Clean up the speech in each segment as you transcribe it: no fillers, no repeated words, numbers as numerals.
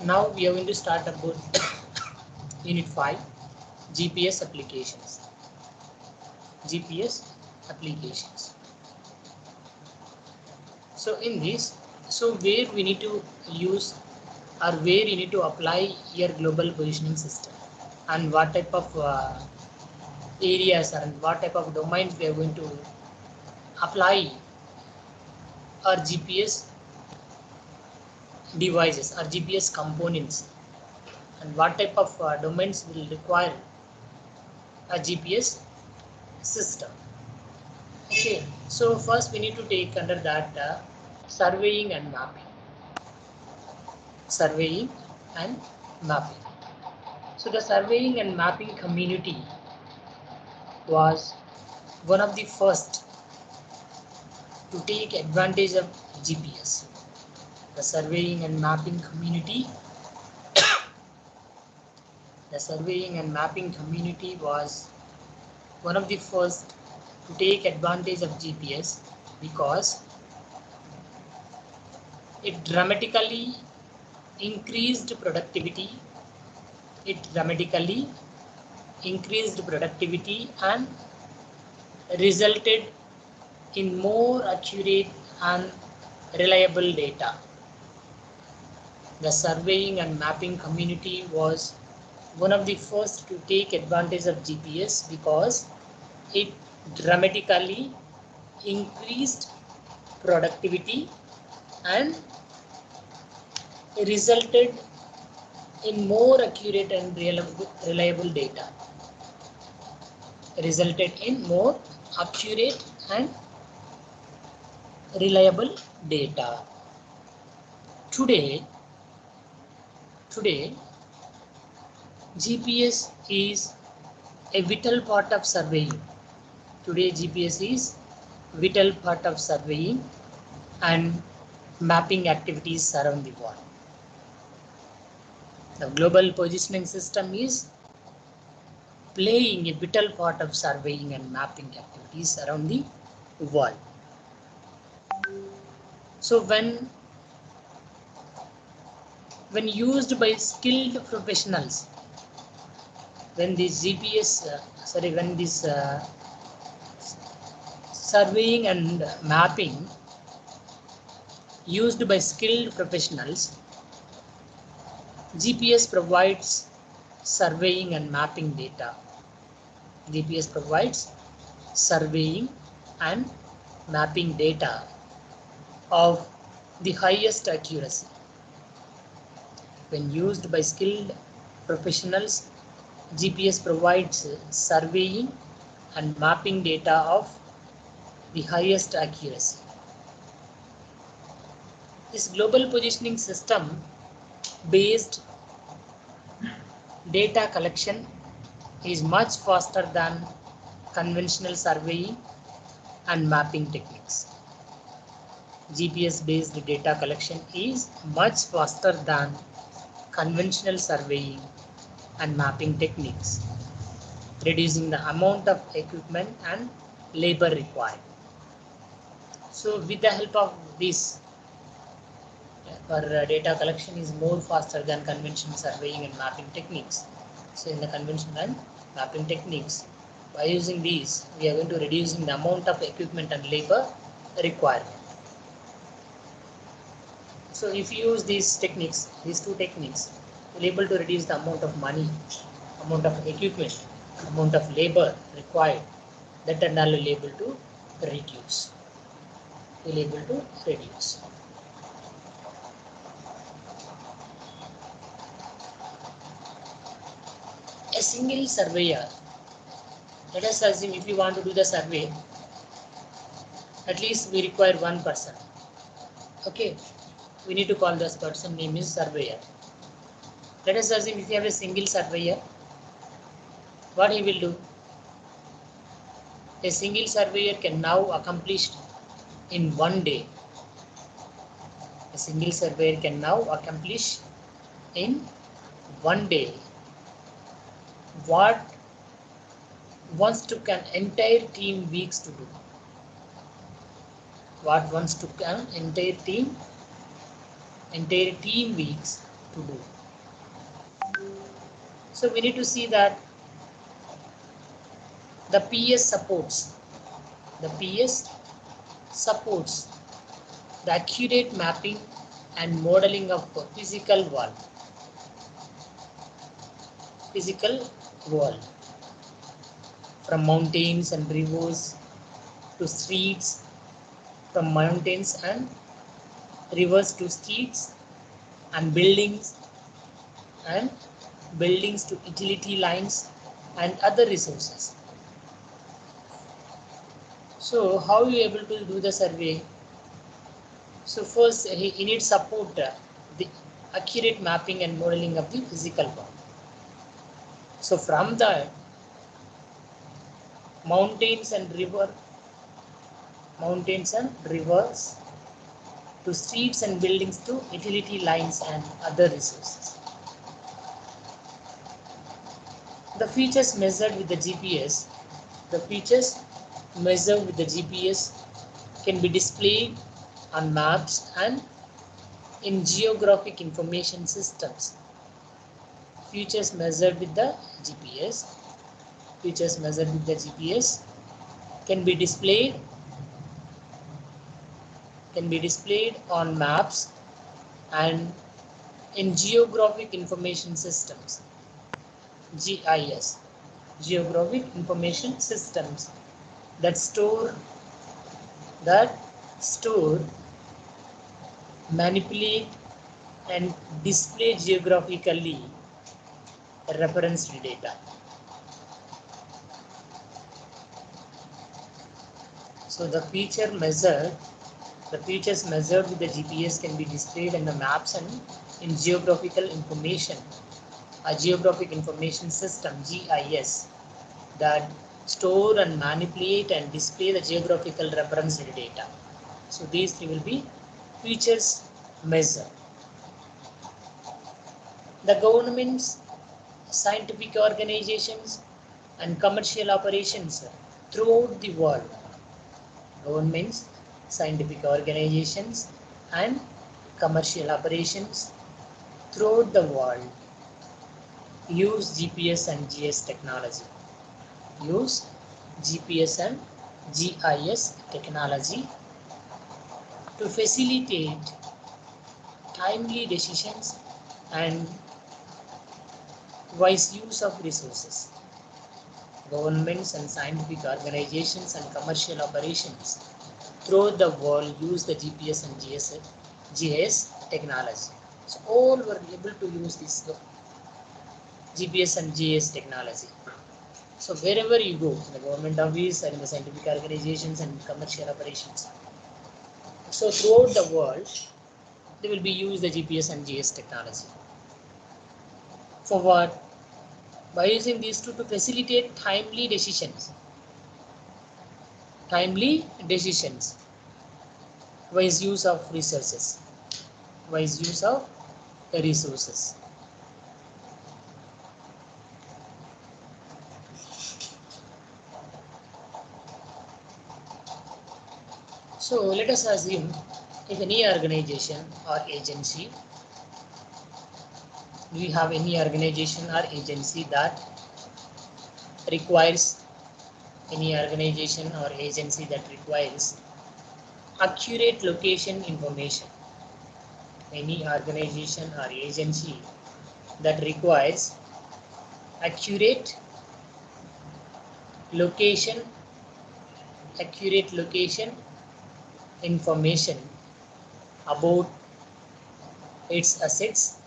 Now we are going to start about Unit 5, GPS applications. GPS applications. So in this, where we need to use or where you need to apply your global positioning system, and what type of areas and what type of domains we are going to apply our GPS devices or GPS components, and what type of domains will require a GPS system. Okay, so first we need to take under that surveying and mapping. Surveying and mapping. So the surveying and mapping community was one of the first to take advantage of GPS. The surveying and mapping community, the surveying and mapping community was one of the first to take advantage of GPS because it dramatically increased productivity. It dramatically increased productivity and resulted in more accurate and reliable data. The surveying and mapping community was one of the first to take advantage of GPS because it dramatically increased productivity and resulted in more accurate and reliable data. Resulted in more accurate and reliable data. Today, GPS is a vital part of surveying. Today, GPS is vital part of surveying and mapping activities around the world. The global positioning system is playing a vital part of surveying and mapping activities around the world. So when used by skilled professionals, when this GPS, when this surveying and mapping used by skilled professionals, GPS provides surveying and mapping data. GPS provides surveying and mapping data of the highest accuracy. When used by skilled professionals, GPS provides surveying and mapping data of the highest accuracy. This global positioning system based data collection is much faster than conventional surveying and mapping techniques. GPS based data collection is much faster than conventional surveying and mapping techniques, reducing the amount of equipment and labor required. So with the help of this, our data collection is more faster than conventional surveying and mapping techniques. So in the conventional and mapping techniques, by using these, we are going to reducing the amount of equipment and labor required. So if you use these techniques, these two techniques, you'll able to reduce the amount of money, amount of equipment, amount of labor required. That and all will able to reduce. Will able to reduce. A single surveyor. Let us assume if you want to do the survey, at least we require one person. Okay, we need to call this person name is surveyor. Let us assume if you have a single surveyor, what he will do? A single surveyor can now accomplish in one day. A single surveyor can now accomplish in one day what once took an entire team weeks to do. What once took an entire team weeks to do. So we need to see that the PS supports the accurate mapping and modeling of physical world, from mountains and rivers to streets, from mountains and rivers to streets and buildings to utility lines and other resources. So how are you able to do the survey? So first he needs support the accurate mapping and modeling of the physical world. So from the mountains and rivers to streets and buildings to utility lines and other resources. The features measured with the GPS can be displayed on maps and in geographic information systems. Features measured with the GPS can be displayed on maps and in geographic information systems, GIS, geographic information systems that store, manipulate and display geographically referenced data. So the features measured with the GPS can be displayed in the maps and in geographic information system, GIS, that store and manipulate and display the geographical reference data. So these three will be features measured. The governments, scientific organizations and commercial operations throughout the world. Governments, scientific organizations and commercial operations throughout the world use GPS and GIS technology. To facilitate timely decisions and wise use of resources. Governments and scientific organizations and commercial operations throughout the world use the GPS and GIS technology. So all were able to use this GPS and GIS technology. So wherever you go, in the government office and in the scientific organizations and commercial operations, so throughout the world, they will be used the GPS and GIS technology. For what? By using these two to facilitate timely decisions, wise use of resources. So let us assume if any organization or agency, we have any organization or agency that requires accurate location information. Any organization or agency that requires accurate location information about its assets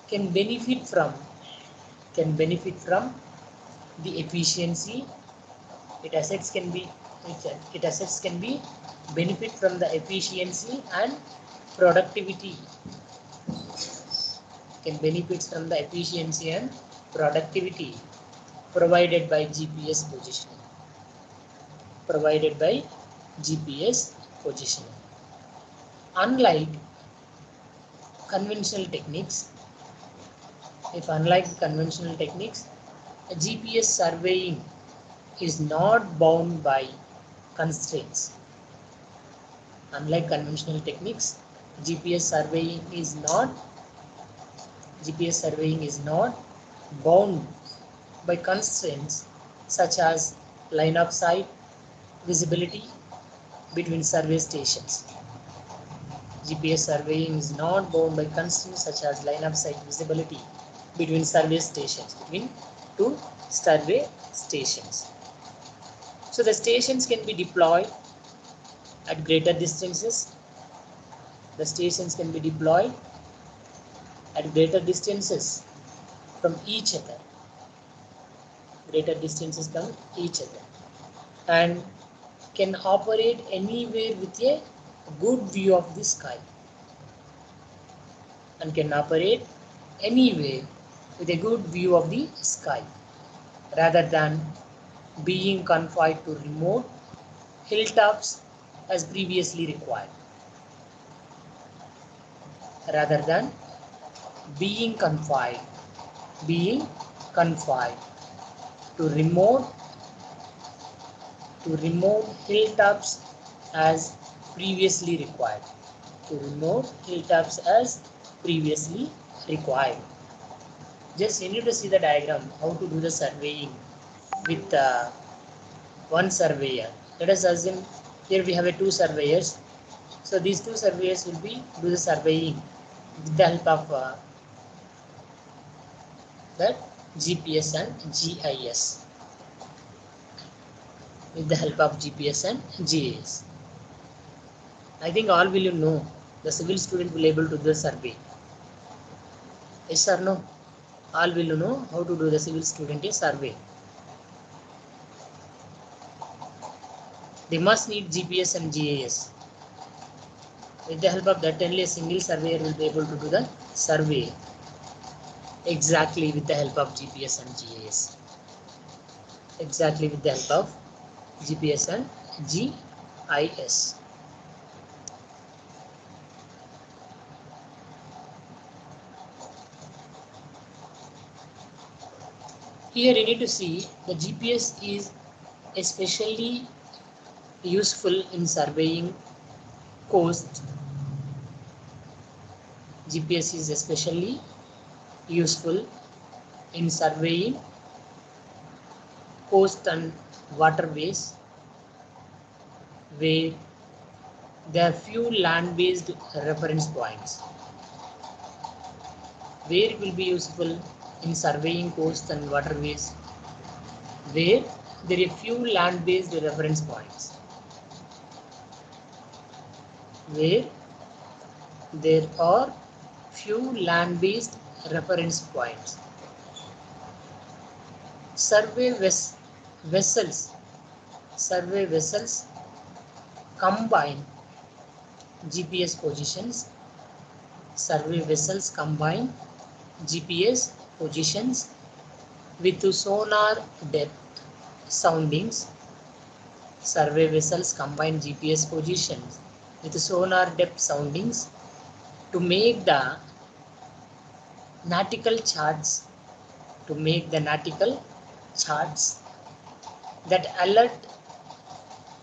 can benefit from the efficiency. Its assets can benefit from the efficiency and productivity. Provided by GPS positioning. Unlike conventional techniques, GPS surveying is not bound by constraints. Unlike conventional techniques, GPS surveying is not bound by constraints such as line of sight, visibility between survey stations. GPS surveying is not bound by constraints such as line of sight, visibility between two survey stations. So the stations can be deployed at greater distances. The stations can be deployed at greater distances from each other. And can operate anywhere with a good view of the sky. Rather than being confined to remote hilltops as previously required. To remote hilltops as previously required. Just you need to see the diagram how to do the surveying with one surveyor. Let us assume here we have two surveyors. So these two surveyors will do the surveying with the help of that GPS and GIS. I think all will you know the civil student will able to do the survey. Yes or no? All will you know how to do the civil student a survey. They must need GPS and GIS. With the help of that, only a single surveyor will be able to do the survey exactly with the help of GPS and GIS. Here you need to see the GPS is especially useful in surveying coast. GPS is especially useful in surveying coast and waterways where there are few land-based reference points. Where it will be useful in surveying coast and waterways where there are few land-based reference points. Survey vessels combine GPS positions. With sonar depth soundings. Survey vessels combine GPS positions with sonar depth soundings to make the nautical charts that alert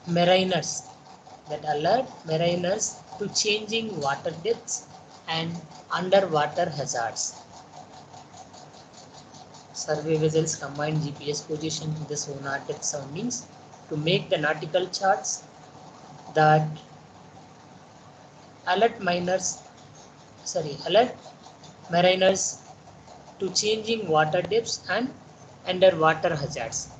mariners to changing water depths and underwater hazards. Survey vessels combine GPS position with the sonar depth soundings to make the nautical charts that alert mariners to changing water depths and underwater hazards.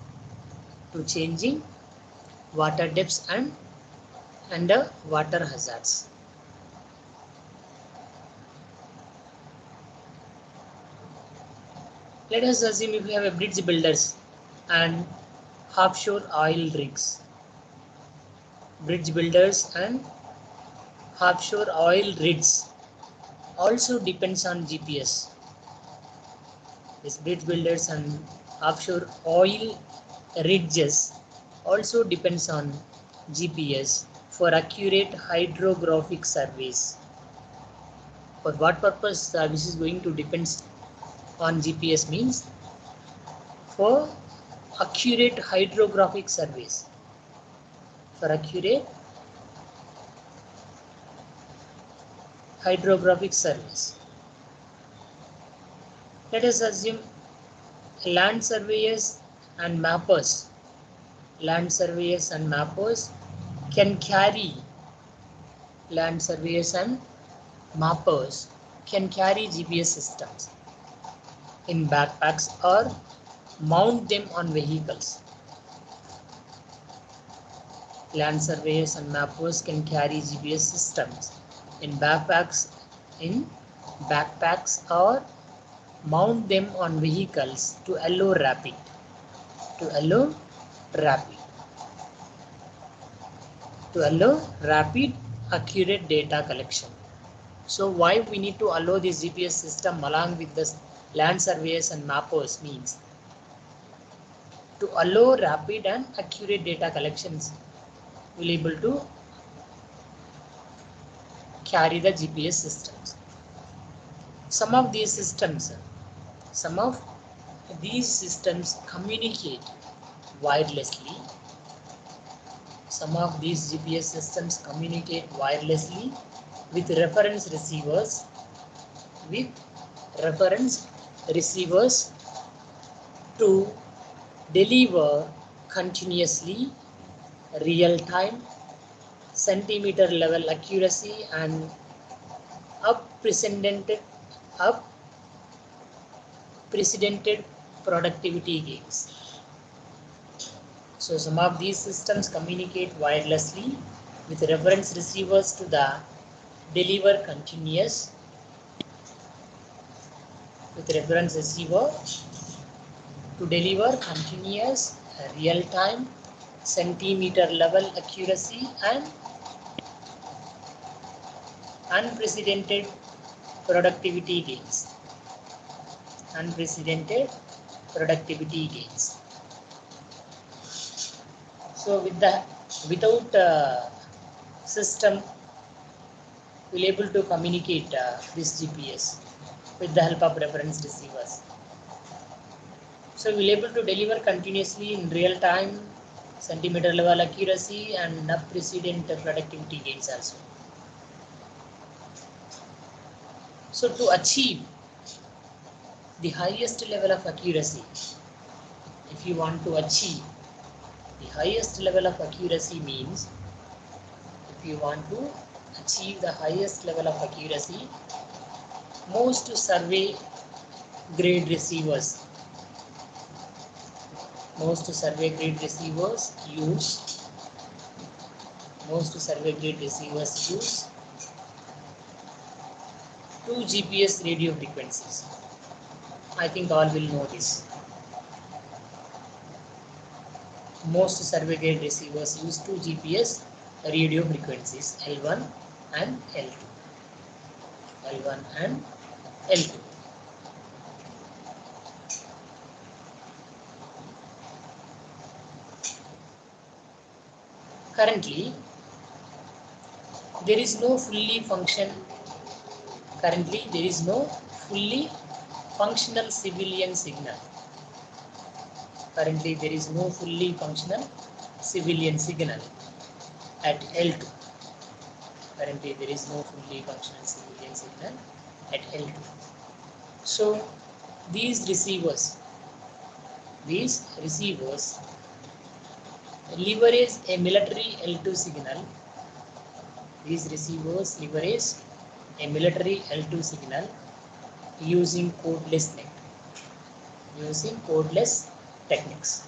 Let us assume if we have a bridge builders and offshore oil rigs. Also depends on GPS. These bridge builders and offshore oil ridges also depends on GPS for accurate hydrographic surveys. For what purpose this is going to depend on GPS means for accurate hydrographic surveys. hydrographic surveys. Let us assume land surveyors and mappers. Land surveyors and mappers can carry GPS systems in backpacks or mount them on vehicles. Land surveyors and mappers can carry GPS systems in backpacks or mount them on vehicles to allow rapid accurate data collection. So why we need to allow this GPS system along with the land surveyors and mappers means to allow rapid and accurate data collections, will be able to carry the GPS systems. Some of these systems communicate wirelessly. Some of these GPS systems communicate wirelessly with reference receivers to deliver continuously real-time centimeter level accuracy and unprecedented productivity gains. So some of these systems communicate wirelessly with reference receivers to deliver continuous real-time centimeter level accuracy and unprecedented productivity gains. So without system, we'll able to communicate this GPS with the help of reference receivers. So we'll able to deliver continuously in real time centimeter level accuracy and unprecedented productivity gains also. So to achieve the highest level of accuracy, if you want to achieve the highest level of accuracy means, most survey grade receivers use 2 GPS radio frequencies. I think all will know this. Most survey grade receivers use 2 GPS radio frequencies, L1 and L2. Currently, there is no fully functional civilian signal. At L2. So these receivers leverage a military L2 signal. Using codeless techniques.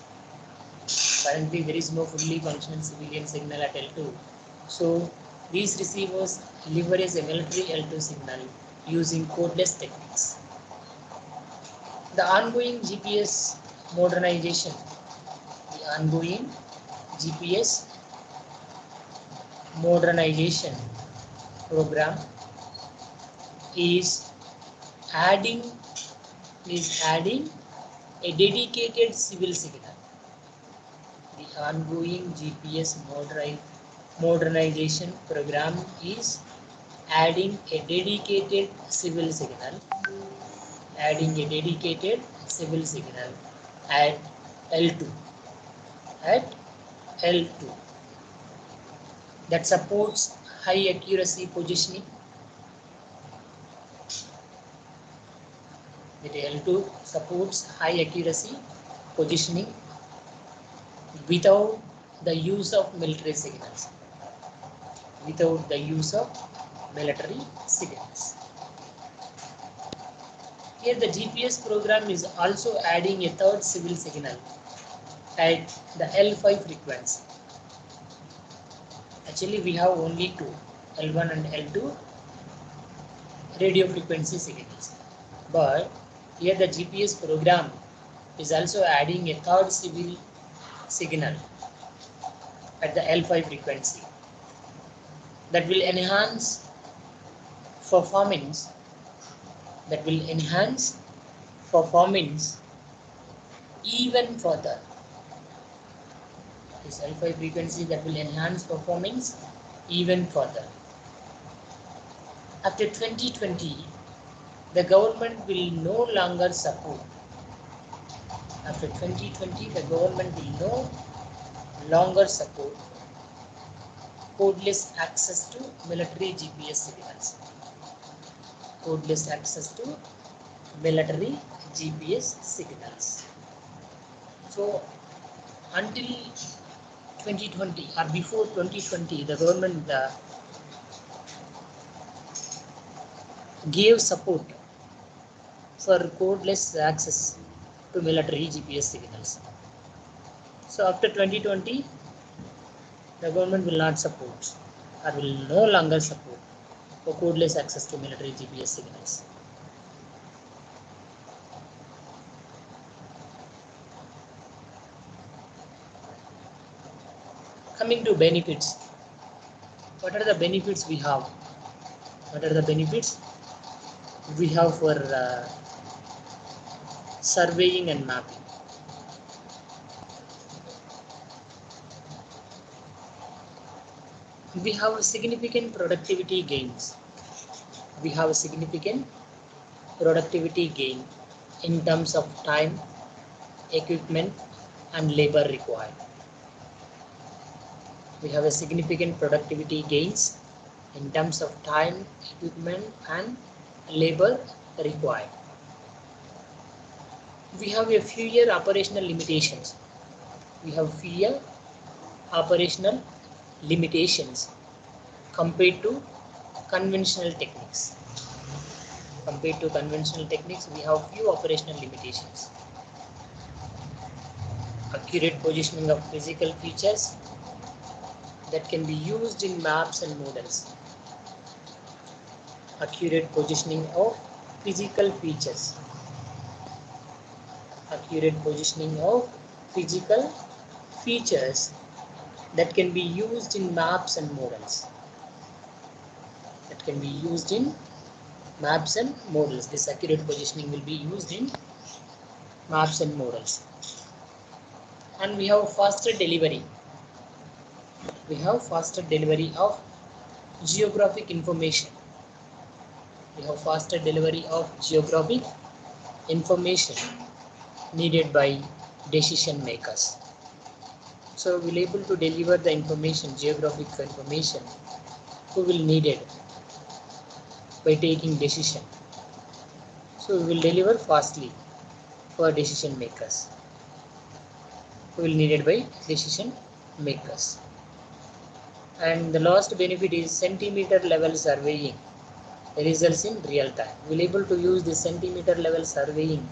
Currently, there is no fully functional civilian signal at L2. So these receivers leverage a military L2 signal using codeless techniques. The ongoing GPS modernization program is adding a dedicated civil signal. The ongoing GPS modernization program is adding a dedicated civil signal at L2 that supports high accuracy positioning That L2 supports high accuracy positioning without the use of military signals. Without the use of military signals. Here the GPS program is also adding a third civil signal at the L5 frequency. Actually we have only two, L1 and L2 radio frequency signals. But here the GPS program is also adding a third civil signal at the L5 frequency that will enhance performance even further. This L5 frequency that will enhance performance even further. After 2020, the government will no longer support. After 2020, the government will no longer support codeless access to military GPS signals. Codeless access to military GPS signals. So until 2020 or before 2020, the government gave support for codeless access to military GPS signals. So after 2020, the government will not support or will no longer support for codeless access to military GPS signals. Coming to benefits, what are the benefits we have? What are the benefits we have for surveying and mapping? We have significant productivity gains. We have significant productivity gain in terms of time, equipment, and labor required. We have a significant productivity gains in terms of time, equipment, and labor required. We have a fewer operational limitations. We have fewer operational limitations compared to conventional techniques. Compared to conventional techniques, we have few operational limitations. Accurate positioning of physical features that can be used in maps and models. Accurate positioning of physical features. Accurate positioning of physical features that can be used in maps and models. That can be used in maps and models. This accurate positioning will be used in maps and models. And we have faster delivery. We have faster delivery of geographic information. We have faster delivery of geographic information needed by decision makers. So we will able to deliver the information, geographic information, who will need it by taking decision. So we will deliver fastly for decision makers. Who will need it by decision makers. And the last benefit is centimeter level surveying results in real time. We will able to use the centimeter level surveying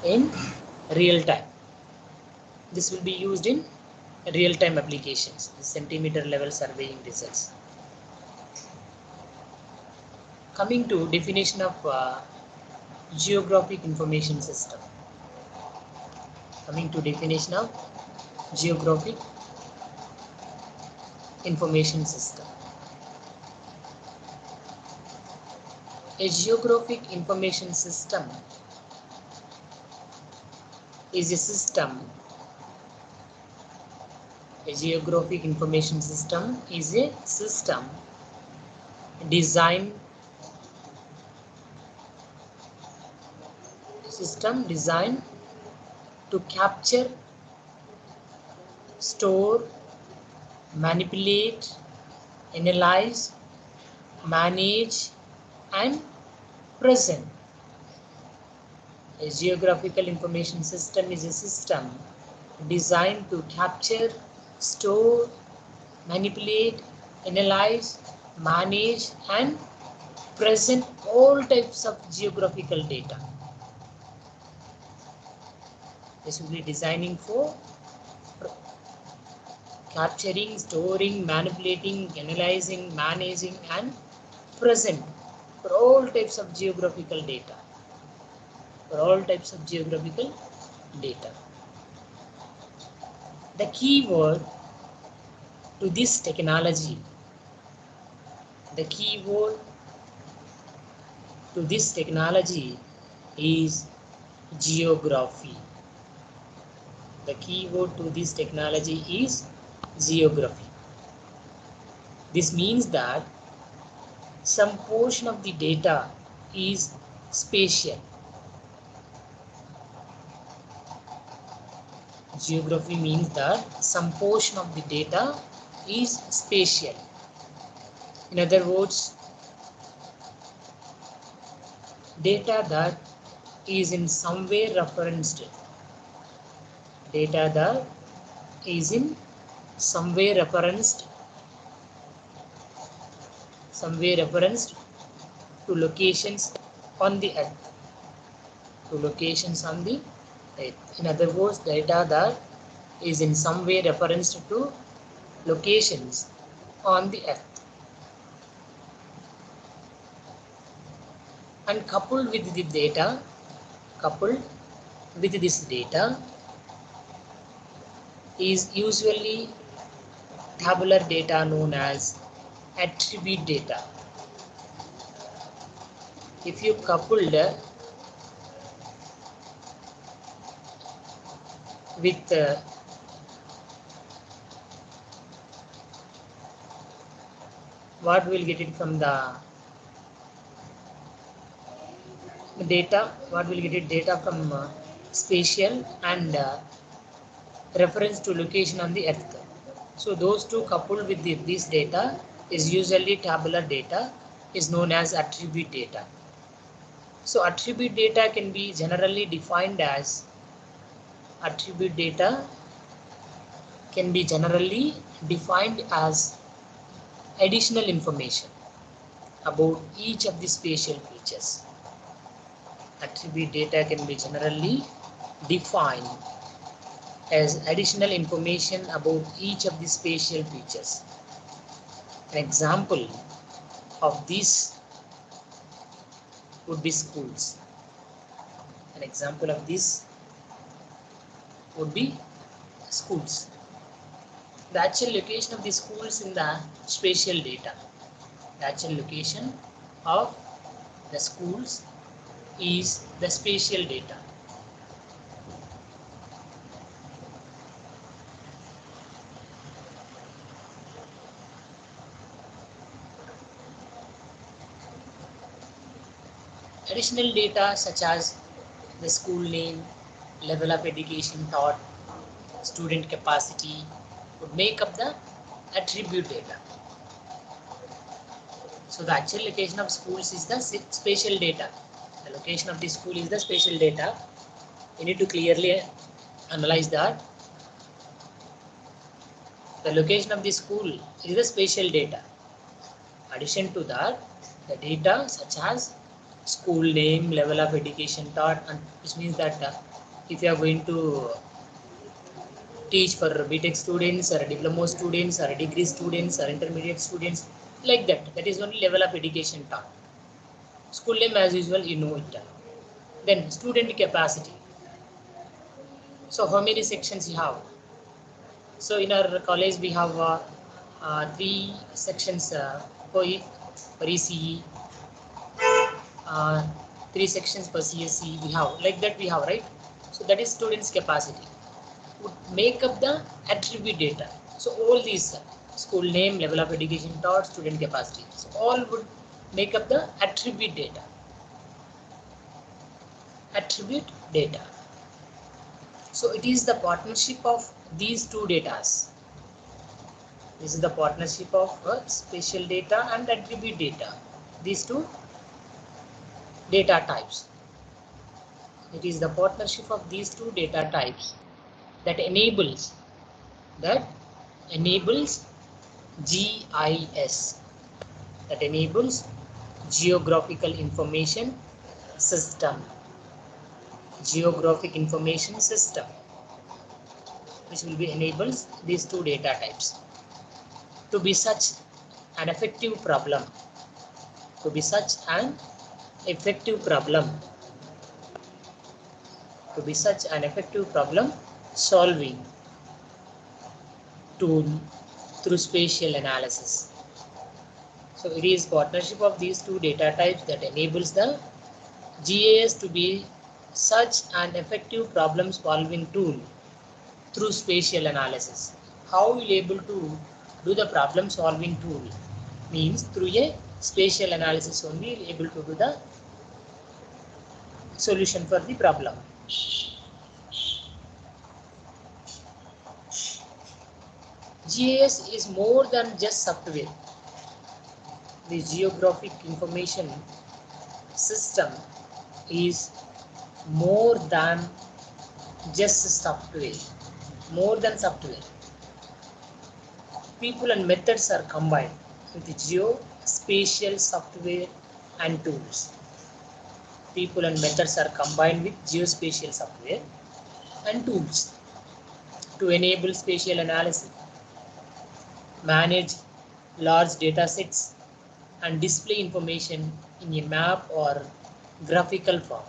in real time. This will be used in real-time applications, the centimeter level surveying results. Coming to definition of geographic information system. Coming to definition of geographic information system. A geographic information system is a system. A geographic information system is a system designed to capture, store, manipulate, analyze, manage, and present A geographical information system is a system designed to capture, store, manipulate, analyze, manage, and present all types of geographical data. This will be designing for capturing, storing, manipulating, analyzing, managing, and present for all types of geographical data. For all types of geographical data. The key word to this technology, the key word to this technology is geography. The key word to this technology is geography. This means that some portion of the data is spatial. Geography means that some portion of the data is spatial. In other words, data that is in some way referenced. Data that is in some way referenced to locations on the earth. To locations on the earth. In other words, data that is in some way referenced to locations on the earth. And coupled with this data is usually tabular data known as attribute data. If you coupled with what will get it from the data, what will get it data from spatial and reference to location on the earth. So those two coupled with this data is usually tabular data, is known as attribute data. So attribute data can be generally defined as additional information about each of the spatial features. Attribute data can be generally defined as additional information about each of the spatial features. An example of this would be schools. An example of this would be schools. The actual location of the schools in the spatial data. The actual location of the schools is the spatial data. Additional data such as the school name, level of education taught, student capacity would make up the attribute data. So the actual location of schools is the spatial data. The location of the school is the spatial data. You need to clearly analyze that. The location of the school is the spatial data. Addition to that, the data such as school name, level of education taught, and which means that if you are going to teach for BTech students or diploma students or degree students or intermediate students, like that is only level of education taught. School name as usual, you know it. Then student capacity. So how many sections you have? So in our college we have 3 sections for ECE, 3 sections per CSE we have, like that we have, right? So that is students capacity would make up the attribute data. So all these school name, level of education taught, student capacity, so all would make up the attribute data. Attribute data. So it is the partnership of these two datas. This is the partnership of spatial data and attribute data. These two data types. It is the partnership of these two data types that enables GIS, that enables geographical information system, geographic information system, which will be enables these two data types to be such an effective problem, to be such an effective problem, to be such an effective problem solving tool through spatial analysis. So it is partnership of these two data types that enables the GIS to be such an effective problem solving tool through spatial analysis. How we will able to do the problem solving tool means through a spatial analysis only we able to do the solution for the problem. GIS is more than just software. The geographic information system is more than just software, more than software. People and methods are combined with geospatial software and tools. People and methods are combined with geospatial software and tools to enable spatial analysis, manage large data sets, and display information in a map or graphical form.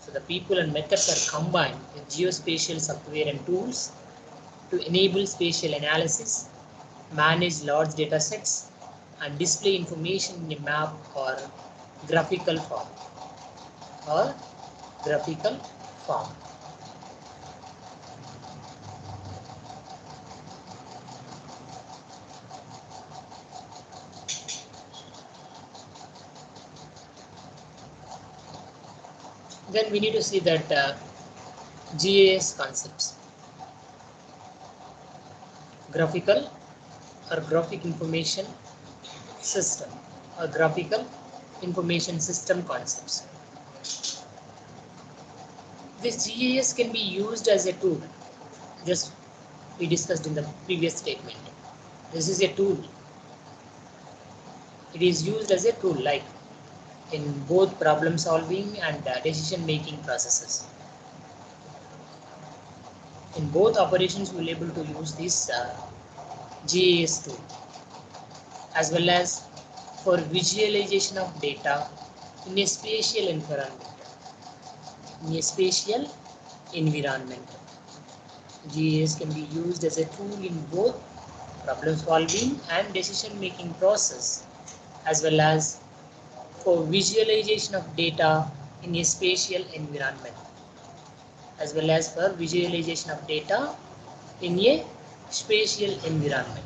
So the people and methods are combined with geospatial software and tools to enable spatial analysis, manage large data sets, and display information in a map or graphical form. Then we need to see that GIS concepts. Graphical or graphic information system or graphical information system concepts. This GIS can be used as a tool. Just we discussed in the previous statement. This is a tool. It is used as a tool like in both problem solving and decision making processes. In both operations we will be able to use this GIS tool, as well as for visualization of data in a spatial environment. GIS can be used as a tool in both problem solving and decision making process, as well as for visualization of data in a spatial environment, as well as for visualization of data in a spatial environment.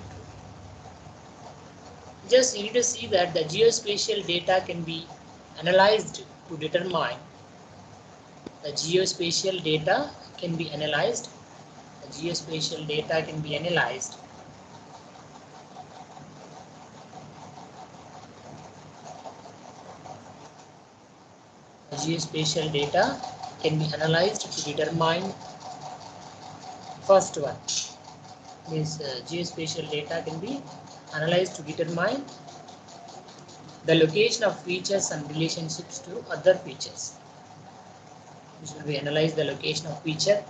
Just you need to see that the geospatial data can be analyzed to determine the geospatial data can be analyzed. The geospatial data can be analyzed geospatial data can be analyzed to determine first one. This geospatial data can be analyzed to determine the location of features and relationships to other features. This will be analyze the location of feature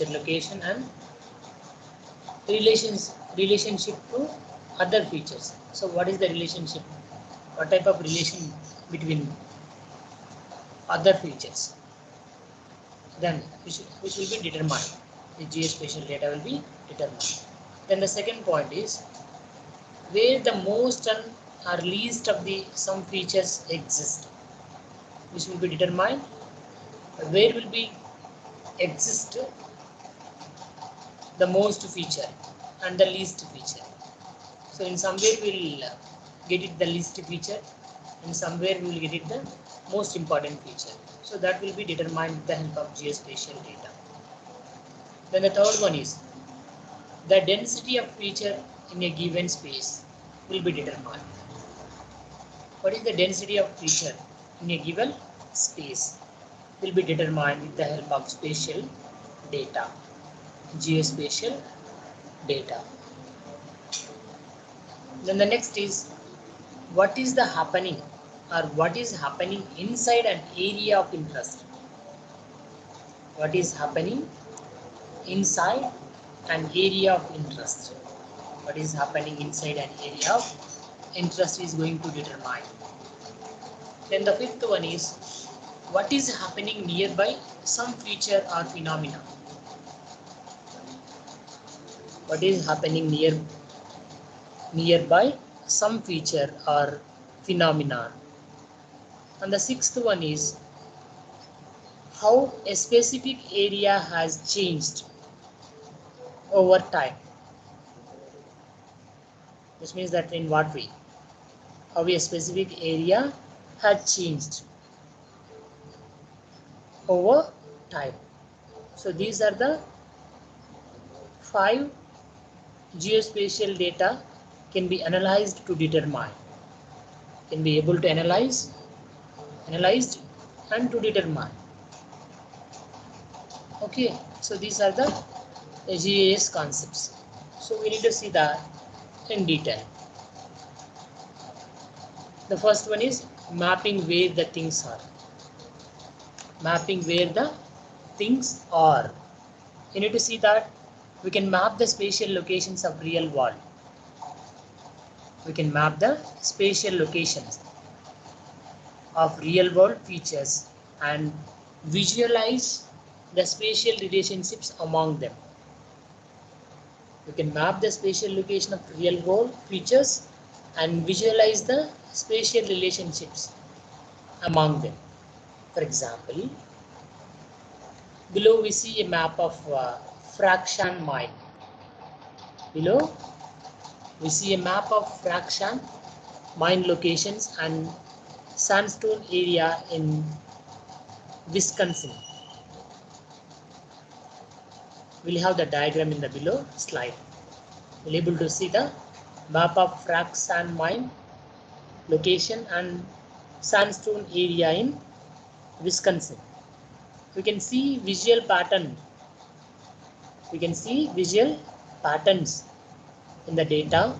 location and relationship to other features. So what is the relationship? What type of relation between other features? Then which will be determined. The geospatial data will be determined. Then the second point is where the most or least of the some features exist, which will be determined. Where will be exist the most feature and the least feature. So in somewhere we will get it the least feature, and somewhere we will get it the most important feature. So that will be determined with the help of geospatial data. Then the third one is the density of feature in a given space will be determined. What is the density of feature in a given space will be determined with the help of spatial data, geospatial data. Then the next is what is the happening or what is happening inside an area of interest. What is happening inside an area of interest. What is happening inside an area of interest is going to determine. Then the fifth one is what is happening nearby some feature or phenomena. What is happening nearby some feature or phenomenon. And the sixth one is how a specific area has changed over time. This means that in what way? How a specific area has changed over time. So these are the 5 geospatial data can be analyzed to determine. Can be able to analyzed and to determine. Okay, so these are the GIS concepts. So we need to see that in detail. The first one is mapping where the things are. Mapping where the things are. You need to see that we can map the spatial locations of real world. We can map the spatial locations of real world features and visualize the spatial relationships among them. We can map the spatial location of real world features and visualize the spatial relationships among them. For example, below we see a map of Frakshan mine. Below we see a map of Frakshan mine locations and sandstone area in Wisconsin. We'll have the diagram in the below slide. We'll be able to see the map of Frakshan mine location and sandstone area in Wisconsin. We can see visual pattern. We can see visual patterns in the data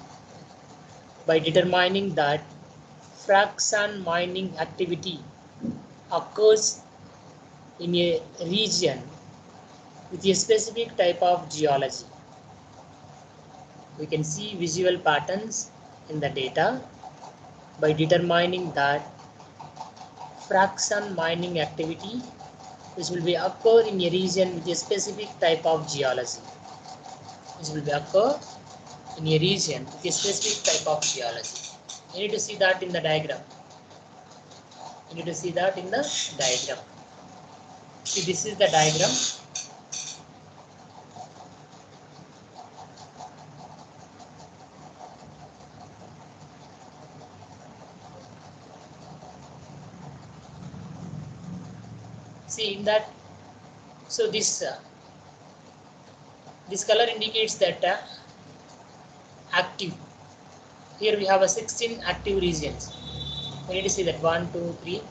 by determining that Frakshan mining activity occurs in a region with a specific type of geology. We can see visual patterns in the data by determining that Frakshan mining activity which will be occur in a region with a specific type of geology. Which will be occur in a region with a specific type of geology. You need to see that in the diagram. You need to see that in the diagram. See, this is the diagram. See in that, so this color indicates that active. Here we have a 16 active regions. We need to see that 1, 2, 3,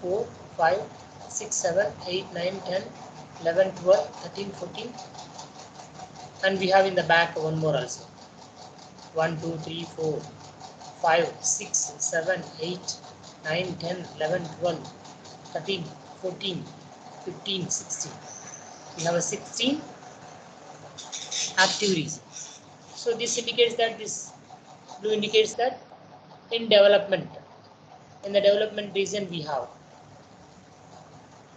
4, 5, 6, 7, 8, 9, 10, 11, 12, 13, 14. And we have in the back one more also. 1, 2, 3, 4, 5, 6, 7, 8, 9, 10, 11, 12, 13, 14, 15, 16. We have a 16 active regions. So this indicates that this blue indicates that in development, in the development region we have.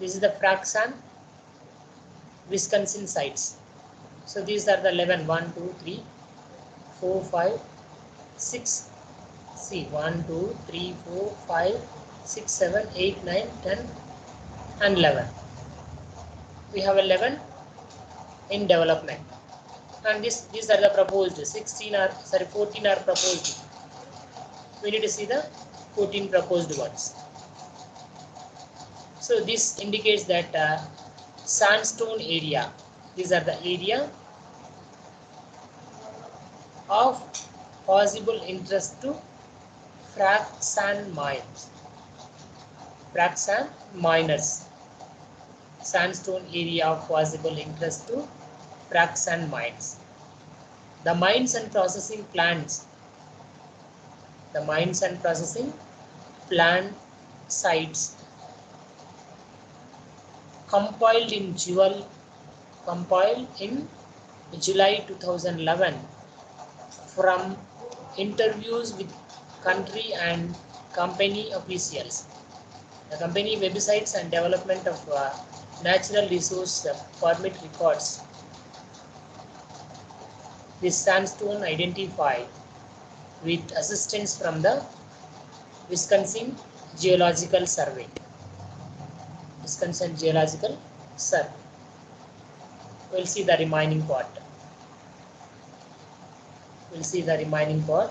This is the Frakshan Wisconsin sites. So these are the 11, 1, 2, 3, 4, 5, 6. See 1, 2, 3, 4, 5, 6, 7, 8, 9, 10 and 11. We have 11 in development. And these are the proposed 14 are proposed. We need to see the 14 proposed ones. So this indicates that sandstone area, these are the area of possible interest to frac sand mines. Frac sand miners. Sandstone area of possible interest to frac sand mines. The mines and processing plants. The mines and processing plant sites compiled in July 2011 from interviews with country and company officials. The company websites and development of natural resource permit records. This sandstone identified with assistance from the Wisconsin Geological Survey. Wisconsin Geological Survey. We'll see the remaining part.